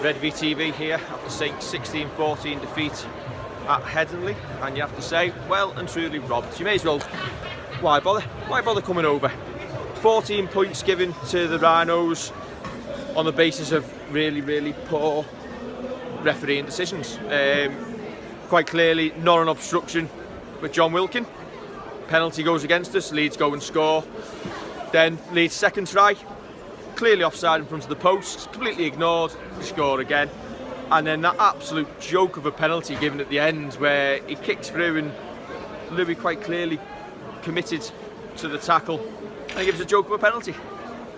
Redvee TV here after Saints' 16-14 defeat at Helens, and you have to say, well and truly robbed. You may as well, why bother? Why bother coming over? 14 points given to the Rhinos on the basis of really poor refereeing decisions. Quite clearly not an obstruction with John Wilkin. Penalty goes against us, Leeds go and score. Then Leeds' second try, clearly offside in front of the post, completely ignored, we score again. And then that absolute joke of a penalty given at the end where he kicks through and Louis quite clearly committed to the tackle and he gives a joke of a penalty.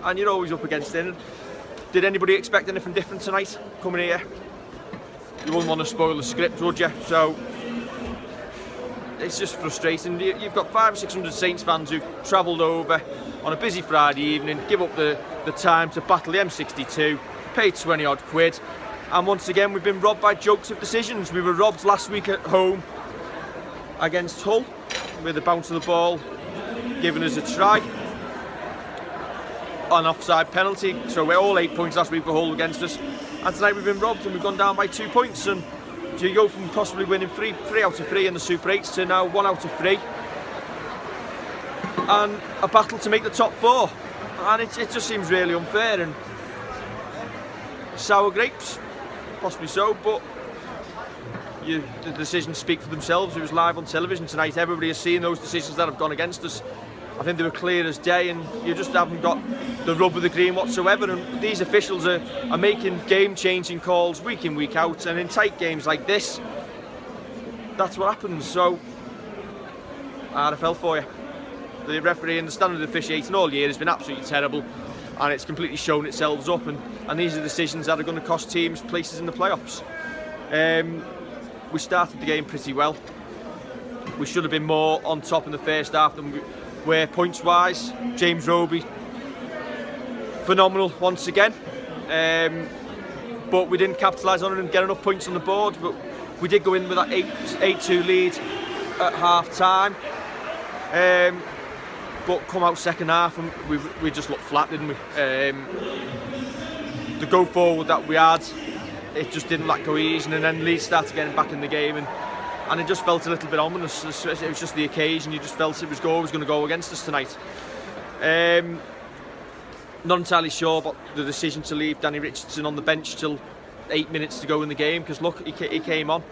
And you're always up against it. Did anybody expect anything different tonight coming here? You wouldn't want to spoil the script, would you? So it's just frustrating. You've got 500 or 600 Saints fans who've travelled over on a busy Friday evening, give up the time to battle the M62, paid 20 odd quid, and once again we've been robbed by jokes of decisions. We were robbed last week at home against Hull with the bounce of the ball giving us a try, an offside penalty, so we're all 8 points last week for Hull against us, and tonight we've been robbed and we've gone down by 2 points. And so you go from possibly winning three out of 3 in the Super 8s to now 1 out of 3 and a battle to make the top 4, and it just seems really unfair and sour grapes, possibly so, but the decisions speak for themselves. It was live on television tonight, everybody has seen those decisions that have gone against us. I think they were clear as day, and you just haven't got the rub of the green whatsoever. And these officials are making game-changing calls week in, week out, and in tight games like this, that's what happens. So, RFL for you. The referee and the standard of officiating all year has been absolutely terrible, and it's completely shown itself up. And these are decisions that are going to cost teams places in the playoffs. We started the game pretty well. We should have been more on top in the first half than we were points-wise. James Roby, phenomenal once again, but we didn't capitalise on it and get enough points on the board. But we did go in with that 8-2 lead at half-time, but come out second half and we just looked flat, didn't we? The go forward that we had, it just didn't lack cohesion, and then Leeds started getting back in the game, and it just felt a little bit ominous. It was just the occasion. You just felt it was always going to go against us tonight. Not entirely sure about the decision to leave Danny Richardson on the bench till 8 minutes to go in the game, because look, he came on,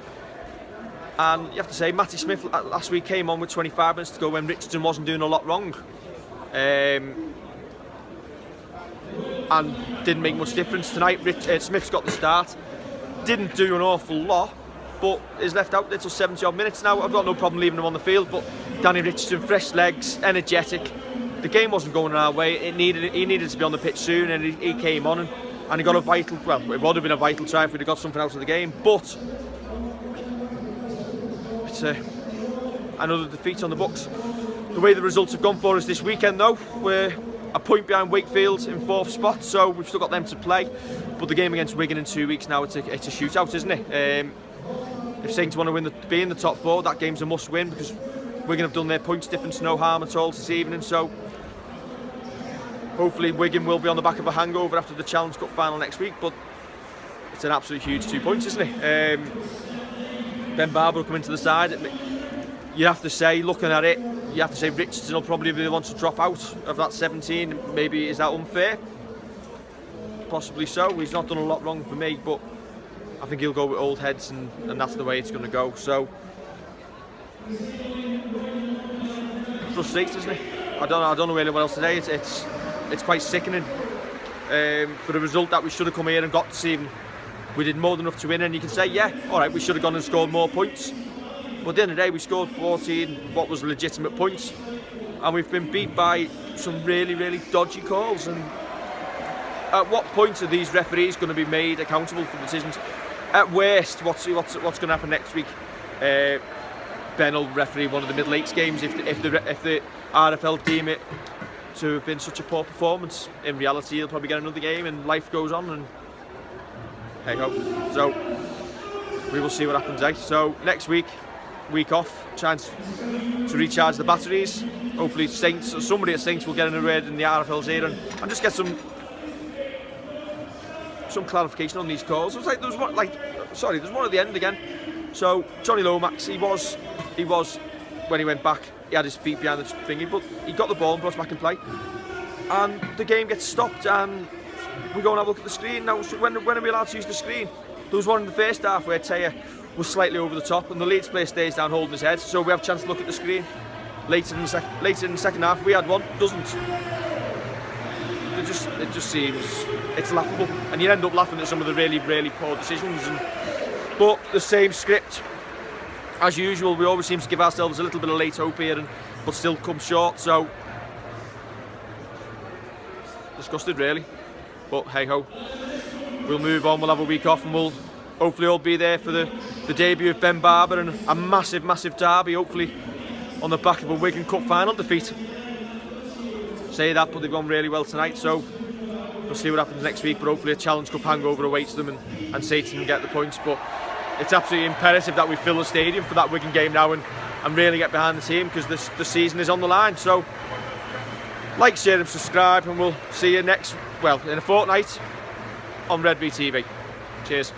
and you have to say Matty Smith last week came on with 25 minutes to go when Richardson wasn't doing a lot wrong, and didn't make much difference tonight. Smith's got the start, didn't do an awful lot, but is left out there till 70 odd minutes now. I've got no problem leaving him on the field, but Danny Richardson, fresh legs, energetic. The game wasn't going our way. He needed to be on the pitch soon, and he came on and he got a vital, well, it would have been a vital try if we'd have got something out of the game, but it's another defeat on the books. The way the results have gone for us this weekend though, we're a point behind Wakefield in 4th spot, so we've still got them to play, but the game against Wigan in 2 weeks now, it's a shootout, isn't it? If Saints want to be in the top 4, that game's a must win, because Wigan have done their points difference no harm at all this evening. So hopefully Wigan will be on the back of a hangover after the Challenge Cup final next week, but it's an absolute huge 2 points, isn't it? Ben Barber will come into the side. You have to say, looking at it, you have to say Richardson will probably be the one to drop out of that 17. Maybe is that unfair? Possibly so. He's not done a lot wrong for me, but I think he'll go with old heads, and that's the way it's going to go. So frustrating, isn't it? I don't know really what else to say. It's quite sickening for the result that we should have come here and got this evening. We did more than enough to win, and you can say, yeah, all right, we should have gone and scored more points. But at the end of the day, we scored 14 what was legitimate points, and we've been beat by some really dodgy calls. And at what point are these referees going to be made accountable for decisions? At worst, what's going to happen next week? Ben will referee one of the Middle Eights games if the RFL deem it to have been such a poor performance. In reality, he'll probably get another game, and life goes on. And hey ho. So we will see what happens. So next week off, chance to recharge the batteries. Hopefully Saints or somebody at Saints will get in a raid in the RFL's ear and just get some some clarification on these calls. It was like, there's one at the end again. So Johnny Lomax, he was when he went back, he had his feet behind the thingy, but he got the ball and brought us back in play. And the game gets stopped, and we go and have a look at the screen. Now, when are we allowed to use the screen? There was one in the first half where Taya was slightly over the top, and the Leeds player stays down holding his head, so we have a chance to look at the screen. Later in the second half, we had one, doesn't. It just seems, it's laughable, and you end up laughing at some of the really, really poor decisions. But the same script as usual. We always seem to give ourselves a little bit of late hope here, but still come short. So disgusted, really. But hey ho, we'll move on. We'll have a week off, and we'll hopefully all be there for the debut of Ben Barber and a massive, massive derby. Hopefully on the back of a Wigan Cup final defeat. Say that, but they've gone really well tonight, so we'll see what happens next week. But hopefully a Challenge Cup hangover awaits them, and Satan can get the points. But it's absolutely imperative that we fill the stadium for that Wigan game now, and really get behind the team, because the season is on the line. So like, share and subscribe, and we'll see you in a fortnight on Redvee TV. Cheers.